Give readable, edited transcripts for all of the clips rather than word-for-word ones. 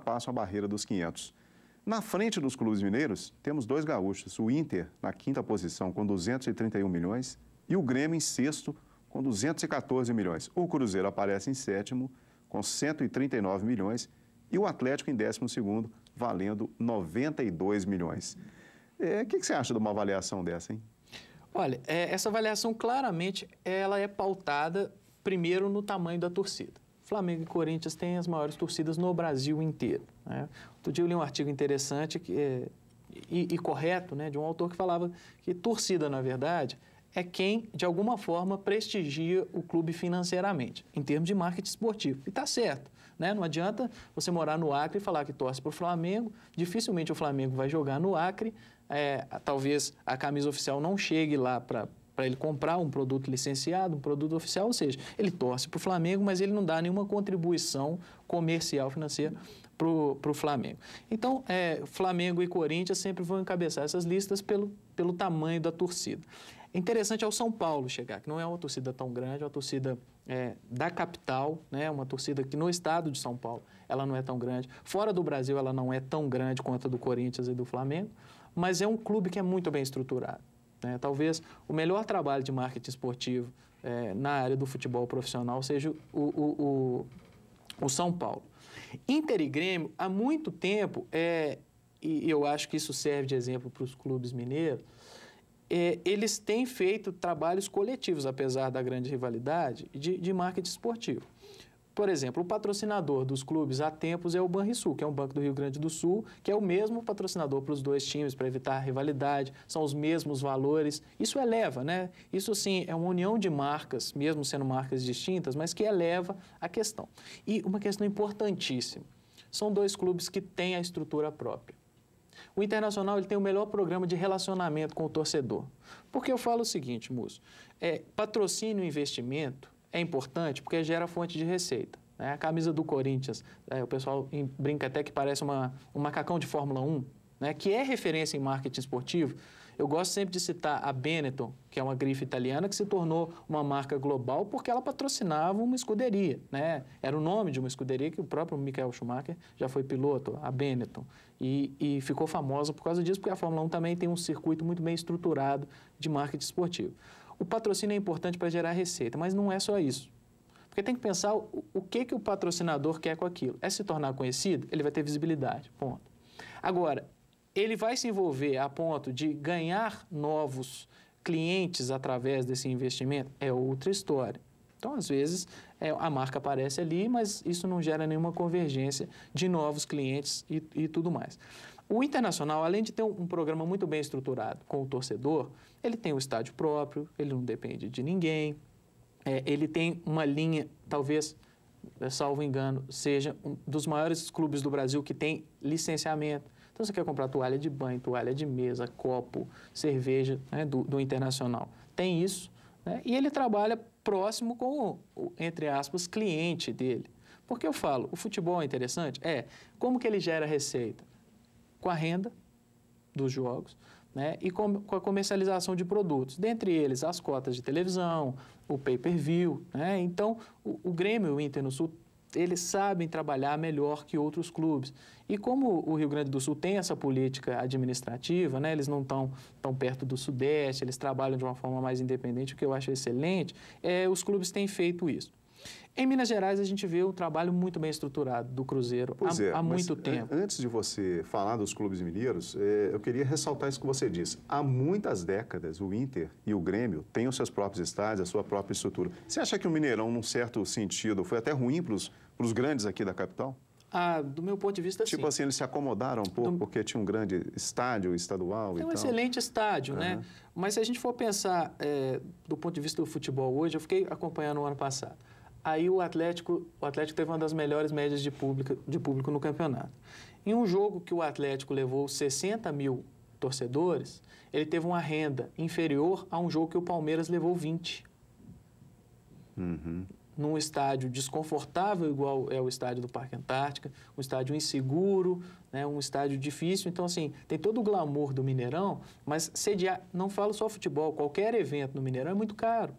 ultrapassam a barreira dos 500. Na frente dos clubes mineiros, temos dois gaúchos, o Inter na quinta posição com 231 milhões e o Grêmio em sexto com 214 milhões. O Cruzeiro aparece em sétimo com 139 milhões e o Atlético em 12º, valendo 92 milhões. O que você acha de uma avaliação dessa, hein? Olha, essa avaliação claramente ela é pautada primeiro no tamanho da torcida. Flamengo e Corinthians têm as maiores torcidas no Brasil inteiro, né? Outro dia eu li um artigo interessante e correto, né, de um autor que falava que torcida, na verdade, é quem, de alguma forma, prestigia o clube financeiramente, em termos de marketing esportivo. E está certo, né? Não adianta você morar no Acre e falar que torce para o Flamengo, dificilmente o Flamengo vai jogar no Acre, talvez a camisa oficial não chegue lá para ele comprar um produto licenciado, um produto oficial, ou seja, ele torce para o Flamengo, mas ele não dá nenhuma contribuição comercial financeira para o Flamengo. Então, Flamengo e Corinthians sempre vão encabeçar essas listas pelo tamanho da torcida. Interessante é o São Paulo chegar, que não é uma torcida tão grande, é uma torcida da capital, né? Uma torcida que no estado de São Paulo ela não é tão grande. Fora do Brasil ela não é tão grande quanto a do Corinthians e do Flamengo, mas é um clube que é muito bem estruturado, né? Talvez o melhor trabalho de marketing esportivo na área do futebol profissional seja o São Paulo. Inter e Grêmio, há muito tempo, e eu acho que isso serve de exemplo para os clubes mineiros, eles têm feito trabalhos coletivos, apesar da grande rivalidade, de marketing esportivo. Por exemplo, o patrocinador dos clubes há tempos é o Banrisul, que é um banco do Rio Grande do Sul, que é o mesmo patrocinador para os dois times, para evitar a rivalidade, são os mesmos valores. Isso eleva, né? Isso, sim, é uma união de marcas, mesmo sendo marcas distintas, mas que eleva a questão. E uma questão importantíssima, são dois clubes que têm a estrutura própria. O Internacional ele tem o melhor programa de relacionamento com o torcedor. Porque eu falo o seguinte, Múcio, patrocínio e investimento é importante porque gera fonte de receita, né? A camisa do Corinthians, o pessoal brinca até que parece um macacão de Fórmula 1, né? Que é referência em marketing esportivo. Eu gosto sempre de citar a Benetton, que é uma grife italiana que se tornou uma marca global porque ela patrocinava uma escuderia, né? Era o nome de uma escuderia que o próprio Michael Schumacher já foi piloto, a Benetton, e ficou famosa por causa disso, porque a Fórmula 1 também tem um circuito muito bem estruturado de marketing esportivo. O patrocínio é importante para gerar receita, mas não é só isso. Porque tem que pensar o que o patrocinador quer com aquilo. É se tornar conhecido? Ele vai ter visibilidade, ponto. Agora, ele vai se envolver a ponto de ganhar novos clientes através desse investimento? É outra história. Então, às vezes, a marca aparece ali, mas isso não gera nenhuma convergência de novos clientes e tudo mais. O Internacional, além de ter um programa muito bem estruturado com o torcedor, ele tem o estádio próprio, ele não depende de ninguém, ele tem uma linha, talvez, salvo engano, seja um dos maiores clubes do Brasil que tem licenciamento. Então, você quer comprar toalha de banho, toalha de mesa, copo, cerveja, né, do Internacional. Tem isso, né? E ele trabalha próximo com o, entre aspas, cliente dele. Porque eu falo, o futebol é interessante? Como que ele gera receita? Com a renda dos jogos, né? E com a comercialização de produtos. Dentre eles, as cotas de televisão, o pay-per-view, né? Então, o Grêmio e o Inter no Sul, eles sabem trabalhar melhor que outros clubes. E como o Rio Grande do Sul tem essa política administrativa, né, eles não estão tão perto do Sudeste, eles trabalham de uma forma mais independente, o que eu acho excelente, os clubes têm feito isso. Em Minas Gerais, a gente vê um trabalho muito bem estruturado do Cruzeiro há muito tempo. Antes de você falar dos clubes mineiros, eu queria ressaltar isso que você disse. Há muitas décadas, o Inter e o Grêmio têm os seus próprios estádios, a sua própria estrutura. Você acha que o Mineirão, num certo sentido, foi até ruim para os grandes aqui da capital? Do meu ponto de vista, sim. Tipo assim, eles se acomodaram um pouco porque tinha um grande estádio estadual e tal. É um excelente estádio, né? Mas se a gente for pensar do ponto de vista do futebol hoje, eu fiquei acompanhando o ano passado. Aí o Atlético teve uma das melhores médias de público no campeonato. Em um jogo que o Atlético levou 60 mil torcedores, ele teve uma renda inferior a um jogo que o Palmeiras levou 20. Num estádio desconfortável, igual é o estádio do Parque Antártica, um estádio inseguro, né, um estádio difícil. Então, assim, tem todo o glamour do Mineirão, mas sediar, não falo só futebol, qualquer evento no Mineirão é muito caro.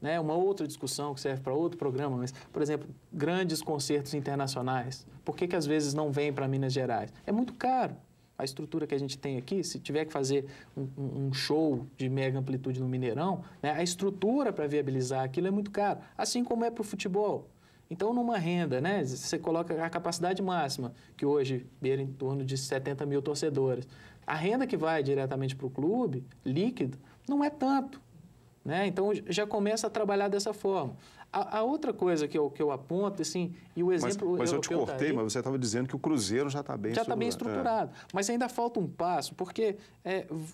né? Uma outra discussão que serve para outro programa, mas, por exemplo, grandes concertos internacionais. Por que às vezes não vêm para Minas Gerais? É muito caro. A estrutura que a gente tem aqui, se tiver que fazer um show de mega amplitude no Mineirão, né, a estrutura para viabilizar aquilo é muito caro, assim como é para o futebol. Então, numa renda, né, você coloca a capacidade máxima, que hoje beira em torno de 70 mil torcedores. A renda que vai diretamente para o clube, líquida, não é tanto. Né? Então, já começa a trabalhar dessa forma. A outra coisa que eu aponto, assim, e o exemplo... Mas eu te cortei, mas você estava dizendo que o Cruzeiro já está bem estruturado. Já está bem estruturado. Mas ainda falta um passo, porque,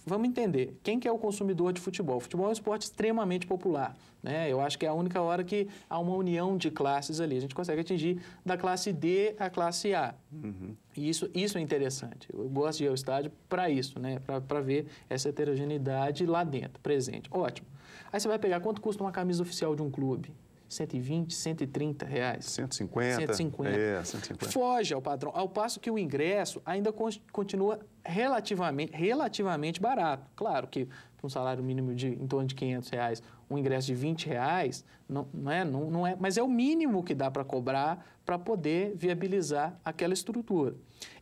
vamos entender, quem que é o consumidor de futebol? O futebol é um esporte extremamente popular. Né? Eu acho que é a única hora que há uma união de classes ali. A gente consegue atingir da classe D à classe A. Uhum. E isso é interessante. Eu gosto de ir ao estádio para isso, né? Para ver essa heterogeneidade lá dentro, presente. Ótimo. Aí você vai pegar quanto custa uma camisa oficial de um clube? 120, 130 reais. 150. 150. 150. Foge ao padrão. Ao passo que o ingresso ainda continua relativamente barato. Claro que para um salário mínimo de em torno de 500 reais, um ingresso de 20 reais, não é, mas é o mínimo que dá para cobrar para poder viabilizar aquela estrutura.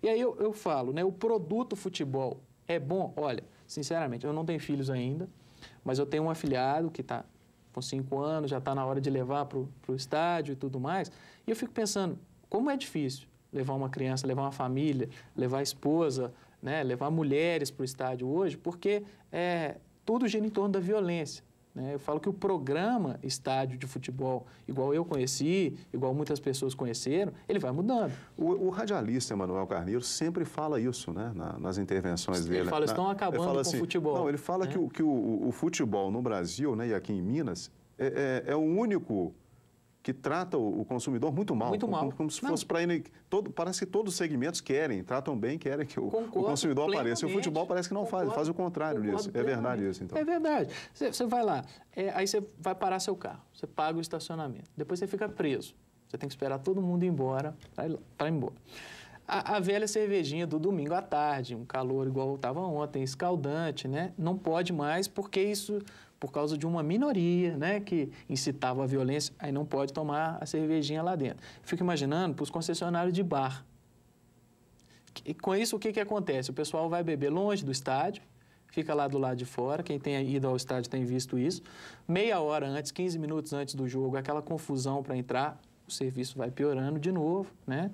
E aí eu falo, né, o produto futebol é bom? Olha, sinceramente, eu não tenho filhos ainda, mas eu tenho um afilhado que está com 5 anos, já está na hora de levar para o estádio e tudo mais. E eu fico pensando, como é difícil levar uma criança, levar uma família, levar a esposa, né, levar mulheres para o estádio hoje, porque tudo gira em torno da violência. Né? Eu falo que o programa estádio de futebol, igual eu conheci, igual muitas pessoas conheceram, ele vai mudando. O radialista Emanuel Carneiro sempre fala isso, né, nas intervenções dele. Ele fala, estão acabando com o futebol. Não, ele fala que o futebol no Brasil, né, e aqui em Minas, é o único que trata o consumidor muito mal. Muito mal. Como se fosse para ele... Parece que todos os segmentos tratam bem, querem que o consumidor apareça. E o futebol parece que não faz o contrário disso. É verdade isso, então. É verdade. Você vai lá, aí você vai parar seu carro, você paga o estacionamento, depois você fica preso. Você tem que esperar todo mundo ir embora para ir embora. A velha cervejinha do domingo à tarde, um calor igual estava ontem, escaldante, né? Não pode mais porque isso... por causa de uma minoria, né, que incitava a violência, aí não pode tomar a cervejinha lá dentro. Fico imaginando para os concessionários de bar. E com isso, o que acontece? O pessoal vai beber longe do estádio, fica lá do lado de fora, quem tem ido ao estádio tem visto isso, meia hora antes, 15 minutos antes do jogo, aquela confusão para entrar, o serviço vai piorando de novo, né?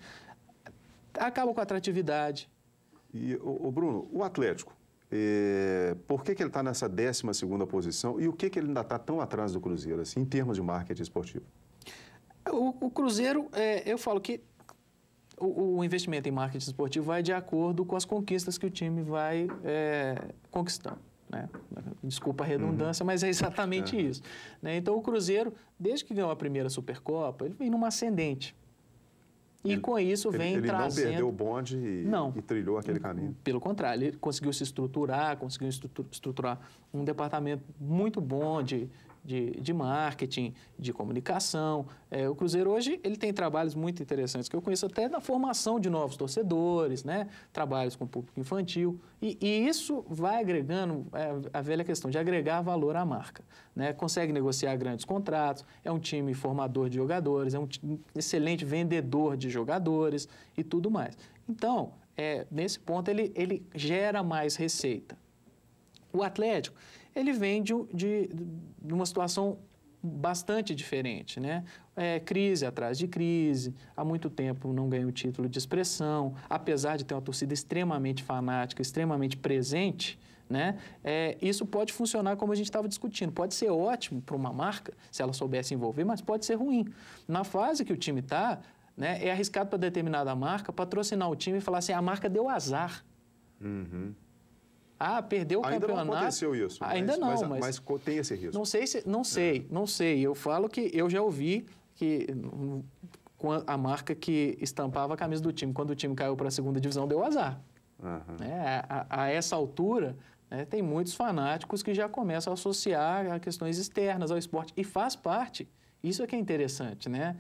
Acaba com a atratividade. E, Bruno, o Atlético, por que ele está nessa 12ª posição e o que ele ainda está tão atrás do Cruzeiro, assim, em termos de marketing esportivo? O Cruzeiro, eu falo que o investimento em marketing esportivo vai de acordo com as conquistas que o time vai conquistando. Né? Desculpa a redundância, mas é exatamente isso. Né? Então, o Cruzeiro, desde que ganhou a primeira Supercopa, ele vem numa ascendente. E com isso vem trazendo... Ele não perdeu o bonde e trilhou aquele caminho. Pelo contrário, ele conseguiu se estruturar, conseguiu estruturar um departamento muito bom de marketing, de comunicação. O Cruzeiro hoje ele tem trabalhos muito interessantes, que eu conheço até na formação de novos torcedores, né? Trabalhos com público infantil. E isso vai agregando a velha questão de agregar valor à marca. Né? Consegue negociar grandes contratos, é um time formador de jogadores, é um excelente vendedor de jogadores e tudo mais. Então, nesse ponto, ele gera mais receita. O Atlético, ele vem de uma situação bastante diferente, né? Crise atrás de crise, há muito tempo não ganha o título de expressão, apesar de ter uma torcida extremamente fanática, extremamente presente, né? Isso pode funcionar como a gente estava discutindo, pode ser ótimo para uma marca, se ela soubesse envolver, mas pode ser ruim. Na fase que o time está, né, é arriscado para determinada marca patrocinar o time e falar assim, a marca deu azar. Uhum. Perdeu o campeonato. Ainda não aconteceu isso. Ainda não, mas tem esse risco. Não sei. Eu falo que eu já ouvi que a marca que estampava a camisa do time, quando o time caiu para a segunda divisão, deu azar. Uhum. A essa altura, né, tem muitos fanáticos que já começam a associar a questões externas ao esporte. E faz parte. Isso é que é interessante, né?